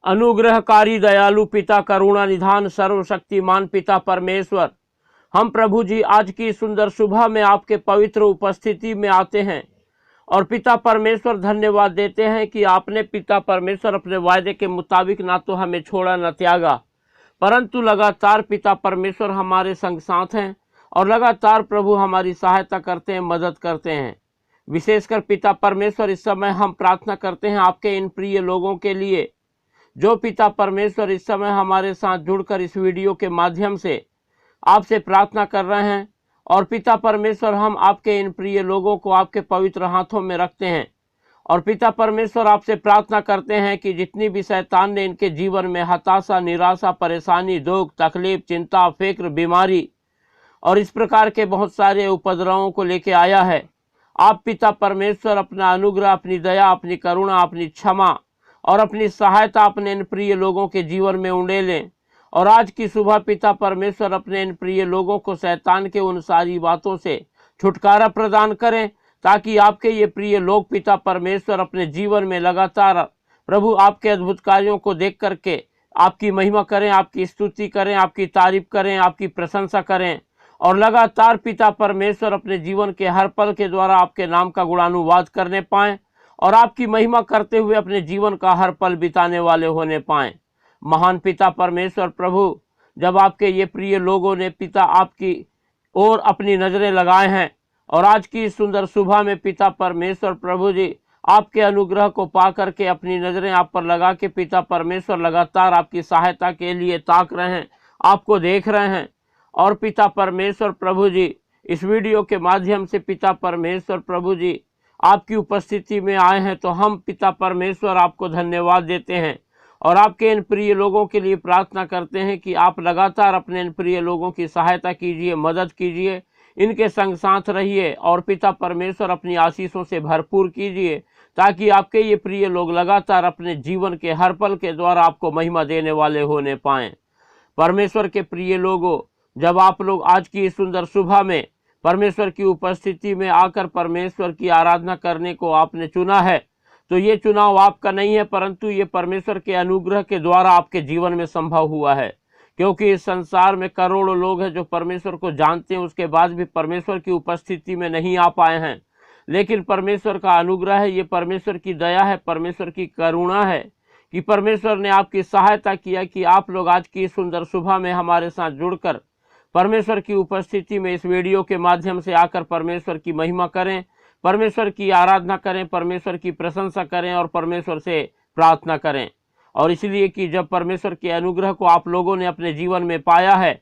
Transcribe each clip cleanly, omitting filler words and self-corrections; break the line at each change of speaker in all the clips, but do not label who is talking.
अनुग्रहकारी दयालु पिता, करुणा निधान, सर्वशक्तिमान पिता परमेश्वर, हम प्रभु जी आज की सुंदर सुबह में आपके पवित्र उपस्थिति में आते हैं और पिता परमेश्वर धन्यवाद देते हैं कि आपने पिता परमेश्वर अपने वायदे के मुताबिक ना तो हमें छोड़ा न त्यागा, परंतु लगातार पिता परमेश्वर हमारे संग साथ हैं और लगातार प्रभु हमारी सहायता करते हैं, मदद करते हैं। विशेषकर पिता परमेश्वर इस समय हम प्रार्थना करते हैं आपके इन प्रिय लोगों के लिए जो पिता परमेश्वर इस समय हमारे साथ जुड़कर इस वीडियो के माध्यम से आपसे प्रार्थना कर रहे हैं। और पिता परमेश्वर हम आपके इन प्रिय लोगों को आपके पवित्र हाथों में रखते हैं और पिता परमेश्वर आपसे प्रार्थना करते हैं कि जितनी भी शैतान ने इनके जीवन में हताशा, निराशा, परेशानी, दुख, तकलीफ, चिंता, फिक्र, बीमारी और इस प्रकार के बहुत सारे उपद्रवों को लेके आया है, आप पिता परमेश्वर अपना अनुग्रह, अपनी दया, अपनी करुणा, अपनी क्षमा और अपनी सहायता अपने इन प्रिय लोगों के जीवन में उंडेलें। और आज की सुबह पिता परमेश्वर अपने इन प्रिय लोगों को शैतान के उन सारी बातों से छुटकारा प्रदान करें, ताकि आपके ये प्रिय लोग पिता परमेश्वर अपने जीवन में लगातार प्रभु आपके अद्भुत कार्यों को देख करके आपकी महिमा करें, आपकी स्तुति करें, आपकी तारीफ करें, आपकी प्रशंसा करें और लगातार पिता परमेश्वर अपने जीवन के हर पल के द्वारा आपके नाम का गुणानुवाद करने पाएं और आपकी महिमा करते हुए अपने जीवन का हर पल बिताने वाले होने पाएं। महान पिता परमेश्वर प्रभु, जब आपके ये प्रिय लोगों ने पिता आपकी ओर अपनी नजरें लगाए हैं और आज की सुंदर सुबह में पिता परमेश्वर प्रभु जी आपके अनुग्रह को पा करके अपनी नजरें आप पर लगा के पिता परमेश्वर लगातार आपकी सहायता के लिए ताक रहे हैं, आपको देख रहे हैं। और पिता परमेश्वर प्रभु जी इस वीडियो के माध्यम से पिता परमेश्वर प्रभु जी आपकी उपस्थिति में आए हैं, तो हम पिता परमेश्वर आपको धन्यवाद देते हैं और आपके इन प्रिय लोगों के लिए प्रार्थना करते हैं कि आप लगातार अपने इन प्रिय लोगों की सहायता कीजिए, मदद कीजिए, इनके संग साथ रहिए और पिता परमेश्वर अपनी आशीषों से भरपूर कीजिए, ताकि आपके ये प्रिय लोग लगातार अपने जीवन के हर पल के द्वारा आपको महिमा देने वाले होने पाएं। परमेश्वर के प्रिय लोगों, जब आप लोग आज की सुंदर सुबह में परमेश्वर की उपस्थिति में आकर परमेश्वर की आराधना करने को आपने चुना है, तो ये चुनाव आपका नहीं है, परंतु ये परमेश्वर के अनुग्रह के द्वारा आपके जीवन में संभव हुआ है। क्योंकि इस संसार में करोड़ों लोग हैं जो परमेश्वर को जानते हैं, उसके बाद भी परमेश्वर की उपस्थिति में नहीं आ पाए हैं। लेकिन परमेश्वर का अनुग्रह है, ये परमेश्वर की दया है, परमेश्वर की करुणा है कि परमेश्वर ने आपकी सहायता किया कि आप लोग आज की सुंदर सुबह में हमारे साथ जुड़कर परमेश्वर की उपस्थिति में इस वीडियो के माध्यम से आकर परमेश्वर की महिमा करें, परमेश्वर की आराधना करें, परमेश्वर की प्रशंसा करें और परमेश्वर से प्रार्थना करें। और इसलिए कि जब परमेश्वर के अनुग्रह को आप लोगों ने अपने जीवन में पाया है,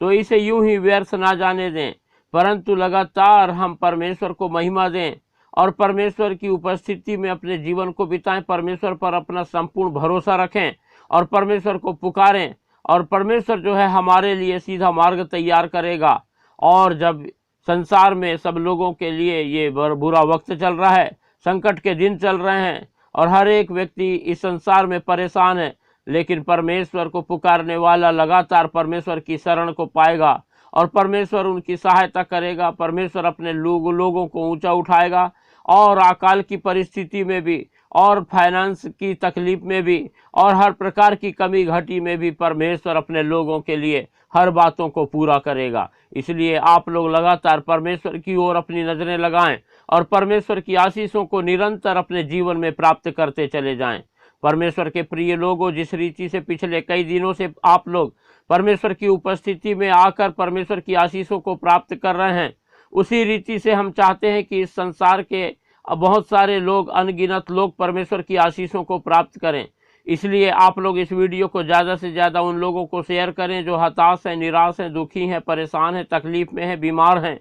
तो इसे यूं ही व्यर्थ ना जाने दें, परंतु लगातार हम परमेश्वर को महिमा दें और परमेश्वर की उपस्थिति में अपने जीवन को बिताएं, परमेश्वर पर अपना संपूर्ण भरोसा रखें और परमेश्वर को पुकारें। और परमेश्वर जो है हमारे लिए सीधा मार्ग तैयार करेगा। और जब संसार में सब लोगों के लिए ये बुरा वक्त चल रहा है, संकट के दिन चल रहे हैं और हर एक व्यक्ति इस संसार में परेशान है, लेकिन परमेश्वर को पुकारने वाला लगातार परमेश्वर की शरण को पाएगा और परमेश्वर उनकी सहायता करेगा। परमेश्वर अपने लोगों को ऊंचा उठाएगा और अकाल की परिस्थिति में भी और फाइनेंस की तकलीफ में भी और हर प्रकार की कमी घटी में भी परमेश्वर अपने लोगों के लिए हर बातों को पूरा करेगा। इसलिए आप लोग लगातार परमेश्वर की ओर अपनी नजरें लगाएं और परमेश्वर की आशीषों को निरंतर अपने जीवन में प्राप्त करते चले जाएं। परमेश्वर के प्रिय लोगों, जिस रीति से पिछले कई दिनों से आप लोग परमेश्वर की उपस्थिति में आकर परमेश्वर की आशीषों को प्राप्त कर रहे हैं, उसी रीति से हम चाहते हैं कि इस संसार के बहुत सारे लोग, अनगिनत लोग परमेश्वर की आशीषों को प्राप्त करें। इसलिए आप लोग इस वीडियो को ज़्यादा से ज़्यादा उन लोगों को शेयर करें जो हताश हैं, निराश हैं, दुखी हैं, परेशान हैं, तकलीफ में हैं, बीमार हैं।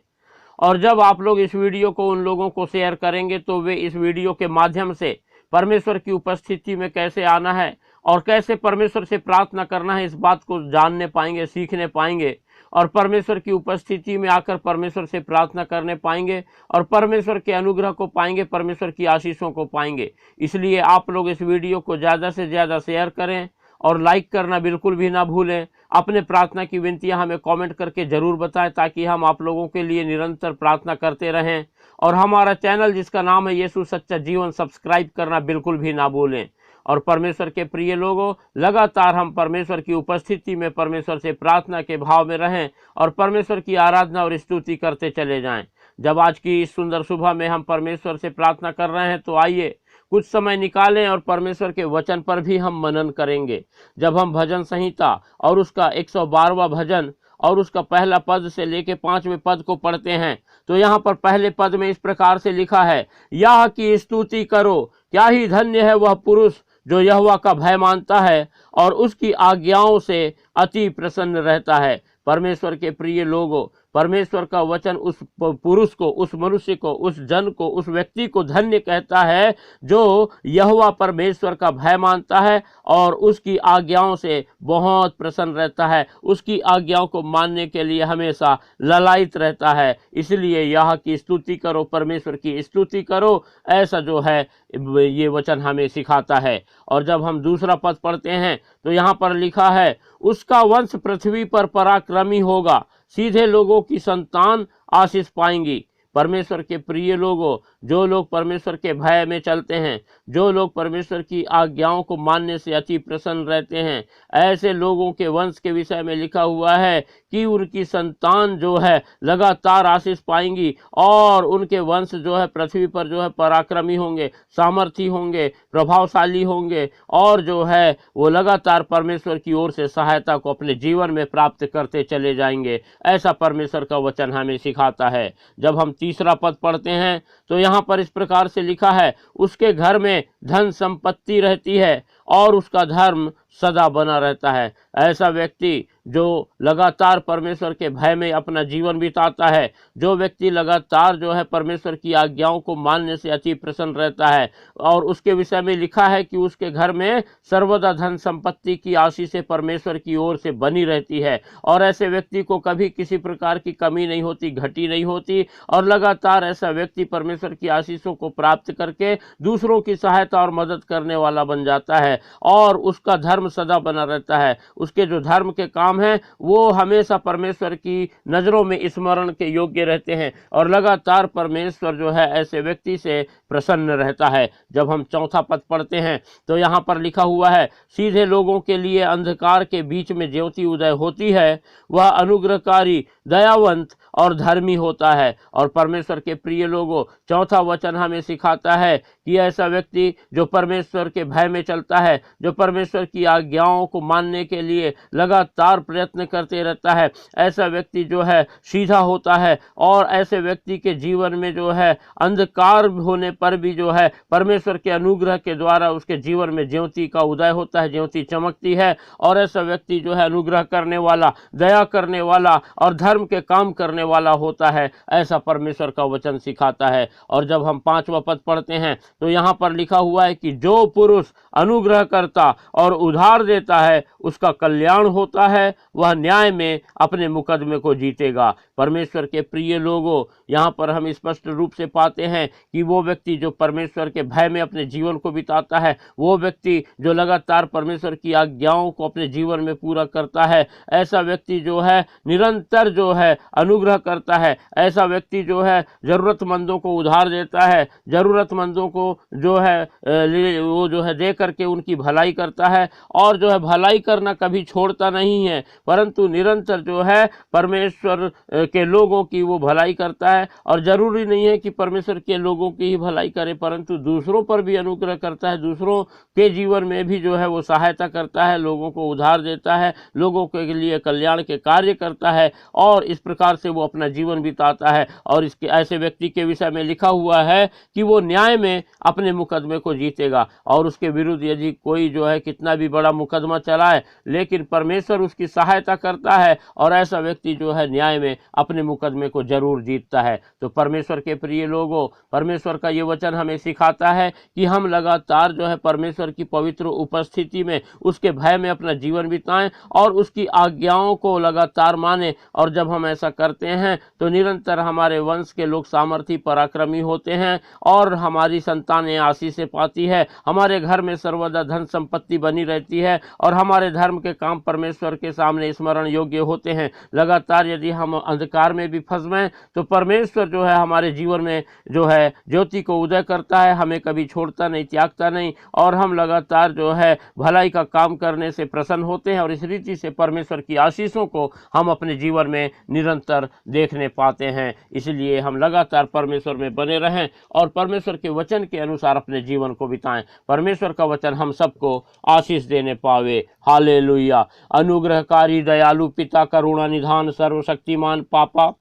और जब आप लोग इस वीडियो को उन लोगों को शेयर करेंगे, तो वे इस वीडियो के माध्यम से परमेश्वर की उपस्थिति में कैसे आना है और कैसे परमेश्वर से प्रार्थना करना है, इस बात को जानने पाएंगे, सीखने पाएंगे और परमेश्वर की उपस्थिति में आकर परमेश्वर से प्रार्थना करने पाएंगे और परमेश्वर के अनुग्रह को पाएंगे, परमेश्वर की आशीषों को पाएंगे। इसलिए आप लोग इस वीडियो को ज़्यादा से ज़्यादा शेयर करें और लाइक करना बिल्कुल भी ना भूलें। अपने प्रार्थना की विनतियां हमें कमेंट करके ज़रूर बताएं, ताकि हम आप लोगों के लिए निरंतर प्रार्थना करते रहें। और हमारा चैनल जिसका नाम है यीशु सच्चा जीवन, सब्सक्राइब करना बिल्कुल भी ना भूलें। और परमेश्वर के प्रिय लोगों, लगातार हम परमेश्वर की उपस्थिति में परमेश्वर से प्रार्थना के भाव में रहें और परमेश्वर की आराधना और स्तुति करते चले जाएं। जब आज की इस सुंदर सुबह में हम परमेश्वर से प्रार्थना कर रहे हैं तो आइए कुछ समय निकालें और परमेश्वर के वचन पर भी हम मनन करेंगे। जब हम भजन संहिता और उसका 112वां भजन और उसका पहला पद से लेके 5वें पद को पढ़ते हैं तो यहाँ पर पहले पद में इस प्रकार से लिखा है, यह की स्तुति करो, क्या ही धन्य है वह पुरुष जो यहोवा का भय मानता है और उसकी आज्ञाओं से अति प्रसन्न रहता है। परमेश्वर के प्रिय लोगों, परमेश्वर का वचन उस पुरुष को, उस मनुष्य को, उस जन को, उस व्यक्ति को धन्य कहता है जो यहोवा परमेश्वर का भय मानता है और उसकी आज्ञाओं से बहुत प्रसन्न रहता है, उसकी आज्ञाओं को मानने के लिए हमेशा ललायित रहता है। इसलिए यह की स्तुति करो, परमेश्वर की स्तुति करो, ऐसा जो है ये वचन हमें सिखाता है। और जब हम दूसरा पद पढ़ते हैं तो यहाँ पर लिखा है, उसका वंश पृथ्वी पर पराक्रमी होगा, सीधे लोगों की संतान आशीष पाएंगी। परमेश्वर के प्रिय लोगों, जो लोग परमेश्वर के भय में चलते हैं, जो लोग परमेश्वर की आज्ञाओं को मानने से अति प्रसन्न रहते हैं, ऐसे लोगों के वंश के विषय में लिखा हुआ है कि उनकी संतान जो है लगातार आशीष पाएंगी और उनके वंश जो है पृथ्वी पर जो है पराक्रमी होंगे, सामर्थी होंगे, प्रभावशाली होंगे और जो है वो लगातार परमेश्वर की ओर से सहायता को अपने जीवन में प्राप्त करते चले जाएंगे। ऐसा परमेश्वर का वचन हमें सिखाता है। जब हम तीसरा पद पढ़ते हैं तो यहाँ पर इस प्रकार से लिखा है, उसके घर में धन संपत्ति रहती है और उसका धर्म सदा बना रहता है। ऐसा व्यक्ति जो लगातार परमेश्वर के भय में अपना जीवन बिताता है, जो व्यक्ति लगातार जो है परमेश्वर की आज्ञाओं को मानने से अति प्रसन्न रहता है और उसके विषय में लिखा है कि उसके घर में सर्वदा धन संपत्ति की आशीषें परमेश्वर की ओर से बनी रहती है और ऐसे व्यक्ति को कभी किसी प्रकार की कमी नहीं होती, घटी नहीं होती और लगातार ऐसा व्यक्ति परमेश्वर की आशीषों को प्राप्त करके दूसरों की सहायता और मदद करने वाला बन जाता है और उसका धर्म सदा बना रहता है। उसके जो धर्म के काम हैं वो हमेशा परमेश्वर की नज़रों में स्मरण के योग्य रहते हैं और लगातार परमेश्वर जो है ऐसे व्यक्ति से प्रसन्न रहता है। जब हम चौथा पद पढ़ते हैं तो यहाँ पर लिखा हुआ है, सीधे लोगों के लिए अंधकार के बीच में ज्योति उदय होती है, वह अनुग्रहकारी, दयावंत और धर्मी होता है। और परमेश्वर के प्रिय लोगों, चौथा वचन हमें सिखाता है कि ऐसा व्यक्ति जो परमेश्वर के भय में चलता है, जो परमेश्वर की आज्ञाओं को मानने के लिए लगातार प्रयत्न करते रहता है, ऐसा व्यक्ति जो है सीधा होता है और ऐसे व्यक्ति के जीवन में जो है अंधकार होने पर भी जो है परमेश्वर के अनुग्रह के द्वारा उसके जीवन में ज्योति का उदय होता है, ज्योति चमकती है और ऐसा व्यक्ति जो है अनुग्रह करने वाला, दया करने वाला और धर्म के काम करने वाला होता है। ऐसा परमेश्वर का वचन सिखाता है। और जब हम पांचवा पद पढ़ते हैं तो यहाँ पर लिखा हुआ है कि जो पुरुष अनुग्रह करता और उधार देता है उसका कल्याण होता है, वह न्याय में अपने मुकदमे को जीतेगा। परमेश्वर के प्रिय लोगों, यहाँ पर हम स्पष्ट रूप से पाते हैं कि वो व्यक्ति जो परमेश्वर के भय में अपने जीवन को बिताता है, वो व्यक्ति जो लगातार परमेश्वर की आज्ञाओं को अपने जीवन में पूरा करता है, ऐसा व्यक्ति जो है निरंतर जो है अनुग्रह करता है, ऐसा व्यक्ति जो है जरूरतमंदों को उधार देता है, जरूरतमंदों को जो है वो जो है दे करके उनकी भलाई करता है और जो है भलाई करना कभी छोड़ता नहीं है, परंतु निरंतर जो है परमेश्वर के लोगों की वो भलाई करता है। और जरूरी नहीं है कि परमेश्वर के लोगों की ही भलाई करे, परंतु दूसरों पर भी अनुग्रह करता है, दूसरों के जीवन में भी जो है वो सहायता करता है, लोगों को उधार देता है, लोगों के लिए कल्याण के कार्य करता है और इस प्रकार से वो अपना जीवन बिताता है। और इसके ऐसे व्यक्ति के विषय में लिखा हुआ है कि वो न्याय में अपने मुकदमे को जीतेगा और उसके विरुद्ध यदि कोई जो है कितना भी बड़ा मुकदमा चलाए, लेकिन परमेश्वर उसकी सहायता करता है और ऐसा व्यक्ति जो है न्याय में अपने मुकदमे को जरूर जीतता है। तो परमेश्वर के प्रिय लोगों, परमेश्वर का ये वचन हमें सिखाता है कि हम लगातार जो है परमेश्वर की पवित्र उपस्थिति में उसके भय में अपना जीवन बिताएं और उसकी आज्ञाओं को लगातार माने। और जब हम ऐसा करते हैं तो निरंतर हमारे वंश के लोग सामर्थी, पराक्रमी होते हैं और हमारी संतानें आशीषें पाती है, हमारे घर में सर्वदा धन संपत्ति बनी रहती है और हमारे धर्म के काम परमेश्वर के सामने स्मरण योग्य होते हैं। लगातार यदि हम अंधकार में भी फंस गए तो परमेश्वर जो है हमारे जीवन में जो है ज्योति को उदय करता है, हमें कभी छोड़ता नहीं, त्यागता नहीं, और हम लगातार जो है भलाई का काम करने से प्रसन्न होते हैं और इस रीति से परमेश्वर की आशीषों को हम अपने जीवन में निरंतर देखने पाते हैं। इसलिए हम लगातार परमेश्वर में बने रहें और परमेश्वर के वचन के अनुसार अपने जीवन को बिताएं। परमेश्वर का वचन हम सबको आशीष देने पावे। हालेलुया। अनुग्रहकारी दयालु पिता, करुणा निधान सर्वशक्तिमान पापा,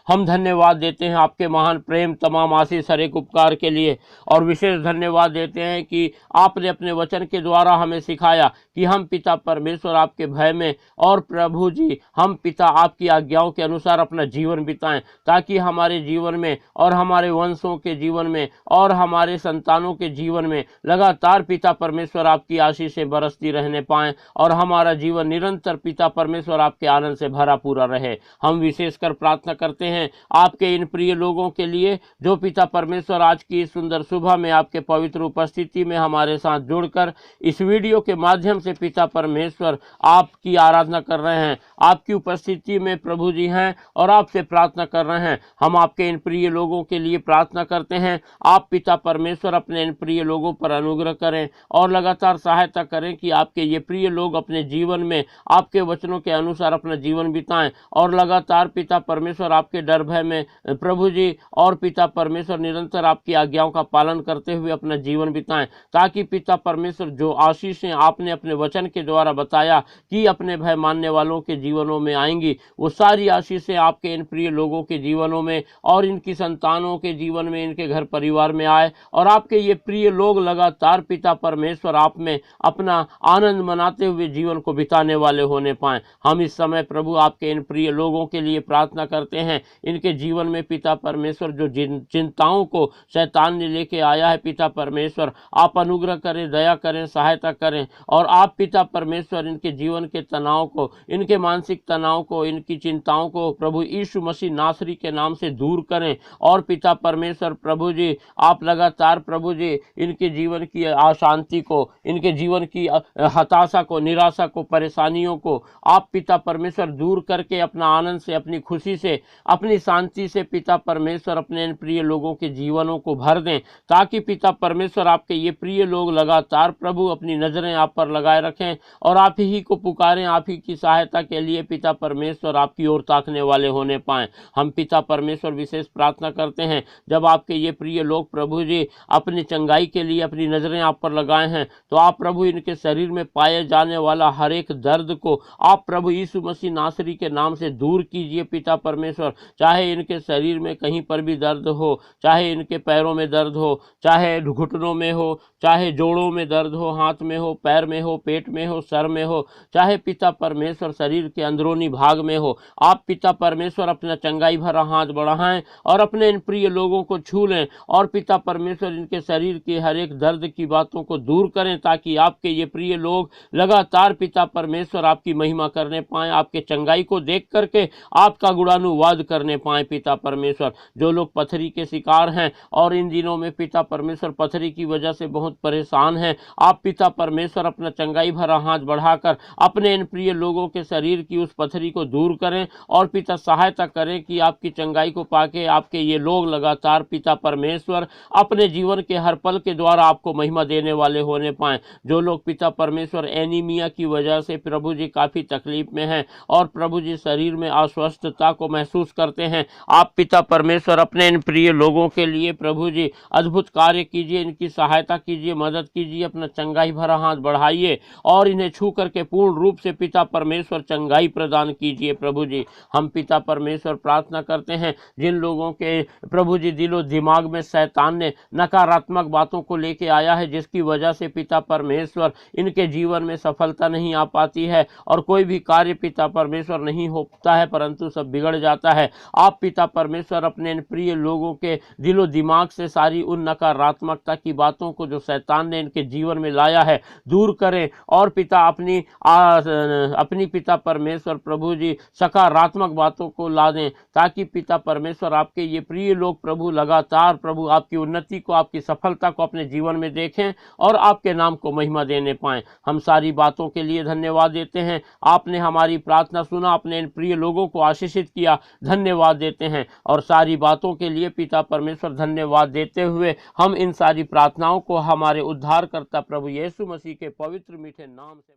हम धन्यवाद देते हैं आपके महान प्रेम, तमाम आशीष, हर एक उपकार के लिए, और विशेष धन्यवाद देते हैं कि आपने अपने वचन के द्वारा हमें सिखाया कि हम पिता परमेश्वर आपके भय में और प्रभु जी हम पिता आपकी आज्ञाओं के अनुसार अपना जीवन बिताएं, ताकि हमारे जीवन में और हमारे वंशों के जीवन में और हमारे संतानों के जीवन में लगातार पिता परमेश्वर आपकी आशीषें बरसती रहने पाएं और हमारा जीवन निरंतर पिता परमेश्वर आपके आनंद से भरा पूरा रहे। हम विशेषकर प्रार्थना करते हैं आपके इन प्रिय लोगों के लिए जो पिता परमेश्वर आज की सुंदर सुबह में आपके पवित्र उपस्थिति में हमारे साथ जुड़कर इस वीडियो के माध्यम से पिता परमेश्वर आपकी आराधना कर रहे हैं, आपकी उपस्थिति में प्रभु जी हैं और आपसे प्रार्थना कर रहे हैं। हम आपके इन प्रिय लोगों के लिए प्रार्थना करते हैं। आप पिता परमेश्वर अपने इन प्रिय लोगों पर अनुग्रह करें और लगातार सहायता करें कि आपके ये प्रिय लोग अपने जीवन में आपके वचनों के अनुसार अपना जीवन बिताएं और लगातार पिता परमेश्वर आपके डर भय में प्रभु जी और पिता परमेश्वर निरंतर आपकी आज्ञाओं का पालन करते हुए अपना जीवन बिताएं, ताकि पिता परमेश्वर जो आशीषें आपने अपने वचन के द्वारा बताया कि अपने भय मानने वालों के जीवनों में आएंगी, वो सारी आशीषें आपके इन प्रिय लोगों के जीवनों में और इनकी संतानों के जीवन में, इनके घर परिवार में आए और आपके ये प्रिय लोग लगातार पिता परमेश्वर आप में अपना आनंद मनाते हुए जीवन को बिताने वाले होने पाएं। हम इस समय प्रभु आपके इन प्रिय लोगों के लिए प्रार्थना करते हैं। इनके जीवन में पिता परमेश्वर जो चिंताओं को शैतान ने लेके आया है, पिता परमेश्वर आप अनुग्रह करें, दया करें, सहायता करें और आप पिता परमेश्वर इनके जीवन के तनाव को, इनके मानसिक तनाव को, इनकी चिंताओं को प्रभु यीशु मसीह नासरी के नाम से दूर करें और पिता परमेश्वर प्रभु जी आप लगातार प्रभु जी इनके जीवन की अशांति को, इनके जीवन की हताशा को, निराशा को, परेशानियों को आप पिता परमेश्वर दूर करके अपना आनंद से, अपनी खुशी से, अपनी शांति से पिता परमेश्वर अपने इन प्रिय लोगों के जीवनों को भर दें, ताकि पिता परमेश्वर आपके ये प्रिय लोग लगातार प्रभु अपनी नजरें आप पर लगाए रखें और आप ही को पुकारें, आप ही की सहायता के लिए पिता परमेश्वर आपकी ओर ताकने वाले होने पाएं। हम पिता परमेश्वर विशेष प्रार्थना करते हैं जब आपके ये प्रिय लोग प्रभु जी अपनी चंगाई के लिए अपनी नजरें आप पर लगाए हैं, तो आप प्रभु इनके शरीर में पाए जाने वाला हर एक दर्द को आप प्रभु यीशु मसीह नासरी के नाम से दूर कीजिए पिता परमेश्वर। चाहे इनके शरीर में कहीं पर भी दर्द हो, चाहे इनके पैरों में दर्द हो, चाहे घुटनों में हो, चाहे जोड़ों में दर्द हो, हाथ में हो, पैर में हो, पेट में हो, सर में हो, चाहे पिता परमेश्वर शरीर के अंदरूनी भाग में हो, आप पिता परमेश्वर अपना चंगाई भरा हाथ बढ़ाएं और अपने इन प्रिय लोगों को छू लें और पिता परमेश्वर इनके शरीर के हर एक दर्द की बातों को दूर करें, ताकि आपके ये प्रिय लोग लगातार पिता परमेश्वर आपकी महिमा करने पाएं, आपके चंगाई को देख करके आपका गुणानुवाद करने पाएं पिता परमेश्वर। जो लोग पथरी के शिकार हैं और इन दिनों में पिता परमेश्वर पथरी की वजह से बहुत परेशान हैं, आप पिता परमेश्वर अपना चंगाई भरा हाथ बढ़ाकर अपने इन प्रिय लोगों के शरीर की उस पथरी को दूर करें और पिता सहायता करें कि आपकी चंगाई को पाके आपके ये लोग लगातार पिता परमेश्वर अपने जीवन के हर पल के द्वारा आपको महिमा देने वाले होने पाएं। जो लोग पिता परमेश्वर एनीमिया की वजह से प्रभु जी काफी तकलीफ में हैं और प्रभु जी शरीर में अस्वस्थता को महसूस करते हैं, आप पिता परमेश्वर अपने इन प्रिय लोगों के लिए प्रभु जी अद्भुत कार्य कीजिए, इनकी सहायता कीजिए, मदद कीजिए, अपना चंगाई भरा हाथ बढ़ाइए और इन्हें छू करके पूर्ण रूप से पिता परमेश्वर चंगाई प्रदान कीजिए प्रभु जी। हम पिता परमेश्वर प्रार्थना करते हैं जिन लोगों के प्रभु जी दिलो दिमाग में शैतान ने नकारात्मक बातों को लेके आया है, जिसकी वजह से पिता परमेश्वर इनके जीवन में सफलता नहीं आ पाती है और कोई भी कार्य पिता परमेश्वर नहीं होता है, परंतु सब बिगड़ जाता है, आप पिता परमेश्वर अपने इन प्रिय लोगों के दिलो दिमाग से सारी उन नकारात्मकता की बातों को जो शैतान ने इनके जीवन में लाया है दूर करें और पिता अपनी पिता परमेश्वर प्रभु जी सकारात्मक बातों को ला दें, ताकि पिता परमेश्वर आपके ये प्रिय लोग प्रभु लगातार प्रभु आपकी उन्नति को, आपकी सफलता को अपने जीवन में देखें और आपके नाम को महिमा देने पाएं। हम सारी बातों के लिए धन्यवाद देते हैं। आपने हमारी प्रार्थना सुना, अपने इन प्रिय लोगों को आशीषित किया। धन्यवाद देते हैं। और सारी बातों के लिए पिता परमेश्वर धन्यवाद देते हुए हम इन सारी प्रार्थनाओं को हमारे उद्धारकर्ता प्रभु यीशु मसीह के पवित्र मीठे नाम से